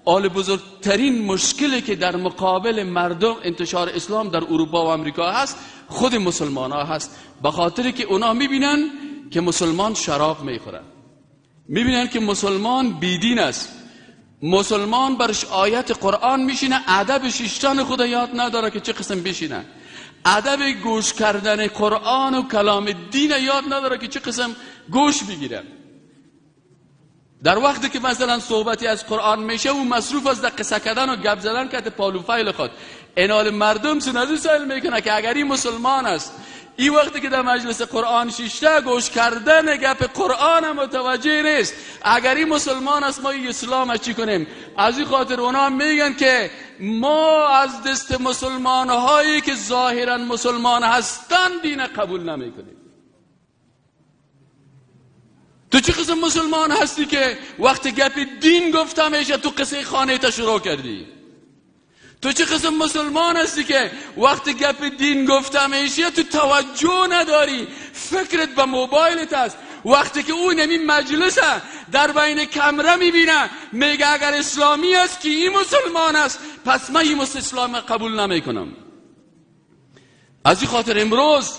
آل بزرگترین مشکلی که در مقابل مردم انتشار اسلام در اروپا و امریکا هست خود مسلمان ها هست، به خاطر که اونا میبینن که مسلمان شراب میخورن، میبینن که مسلمان بیدین است، مسلمان برش آیت قرآن میشینه، ادب شیشتان خدا یاد نداره که چه قسم بشینه، ادب گوش کردن قرآن و کلام دین یاد نداره که چه قسم گوش بگیره. در وقتی که مثلا صحبتی از قرآن میشه و مصروف از قصه کردن و گپ زدن که پالو فایل خود انال مردم سنازو سایل میکنه که اگر این مسلمان است این وقتی که در مجلس قرآن شیشته گوش کردن گپ قرآن متوجه نیست، اگر این مسلمان است ما این اسلام چی کنیم؟ از این خاطر اونا میگن که ما از دست مسلمان هایی که ظاهرا مسلمان هستن دین قبول نمیکنیم. تو چه قسم مسلمان هستی که وقتی گپ دین گفته میشه تو قصه خانه تا شروع کردی؟ تو چه قسم مسلمان هستی که وقتی گپ دین گفته میشه تو توجه نداری، فکرت به موبایلت است؟ وقتی که اون این مجلس در بین کمره میبینه میگه اگر اسلامی است که این مسلمان است پس من این اسلام قبول نمیکنم. از این خاطر امروز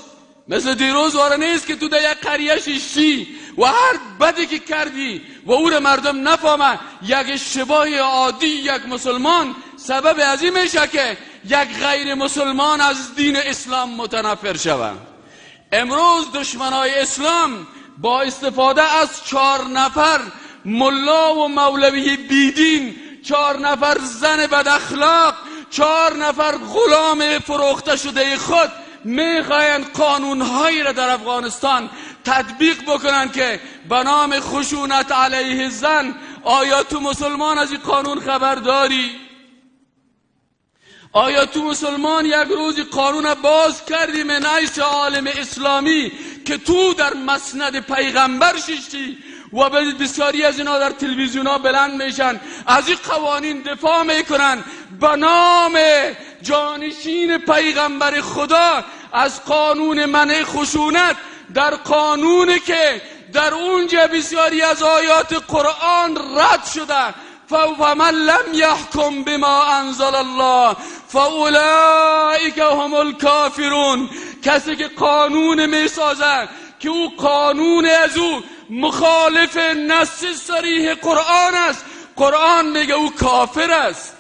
مثل دیروز واره نیست که تو در یک قریه شیشتی و هر بدی که کردی و او رو مردم نفهمه، یک اشتباه عادی یک مسلمان سبب از این میشه که یک غیر مسلمان از دین اسلام متنفر شود. امروز دشمنای اسلام با استفاده از 4 نفر ملا و مولوی بیدین، 4 نفر زن بد اخلاق، 4 نفر غلام فروخته شده خود میخواین قانونهایی را در افغانستان تطبیق بکنن که به نام خشونت علیه زن. آیا تو مسلمان از این قانون خبر داری؟ آیا تو مسلمان یک روز قانون باز کردی من حیث عالم اسلامی که تو در مسند پیغمبر ششتی و بسیاری از اینا در تلویزیون ها بلند میشن از این قوانین دفاع میکنن به نام جانشین پیغمبر خدا از قانون منع خشونت، در قانونی که در اونجا بسیاری از آیات قرآن رد شده. فمن لم يحكم بما انزل الله فاولئک هم الکافرون. کسی که قانون میسازه که او قانون از او مخالف نص صریح قرآن است، قرآن میگه او کافر است.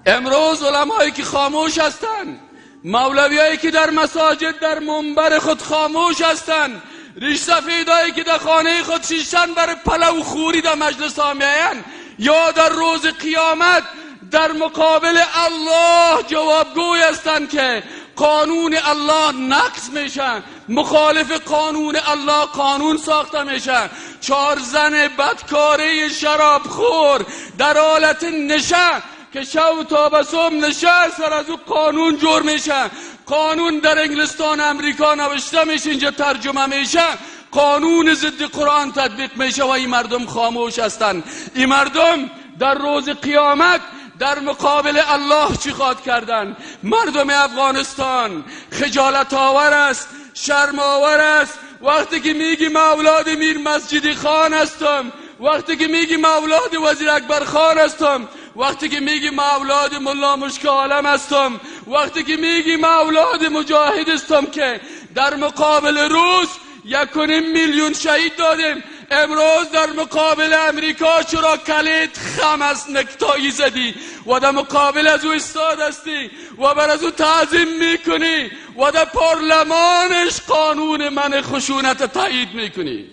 امروز علمایی که خاموش هستند، مولویایی که در مساجد در منبر خود خاموش هستند، ریش سفیدایی که در خانه خود شیشتن بر پلو خوری در مجلس ها میاین، یا در روز قیامت در مقابل الله جوابگوی هستند که قانون الله نقض میشه، مخالف قانون الله قانون ساخته میشه. 4 زن بدکاره شرابخور در حالت نشه که شب تا به صبح نشه سر از او قانون جور میشه. قانون در انگلستان امریکا نوشته میشه، اینجا ترجمه میشه، قانون ضد قرآن تطبیق میشه و این مردم خاموش هستند. این مردم در روز قیامت در مقابل الله چی خواهد کردن؟ مردم افغانستان خجالت آور است، شرم آور است وقتی که میگی من اولاد میر مسجدی خان هستم، وقتی که میگی من اولاد وزیر اکبر خان هستم، وقتی که میگی من اولاد ملا مشک عالم هستم، وقتی که میگی من اولاد مجاهد هستم که در مقابل روس 1.5 میلیون شهید دادیم. امروز در مقابل امریکا چرا کلید خم از نکتایی زدی و در مقابل از او استاد هستی و بر از او تعظیم میکنی و در پارلمانش قانون منع خشونت تایید میکنی؟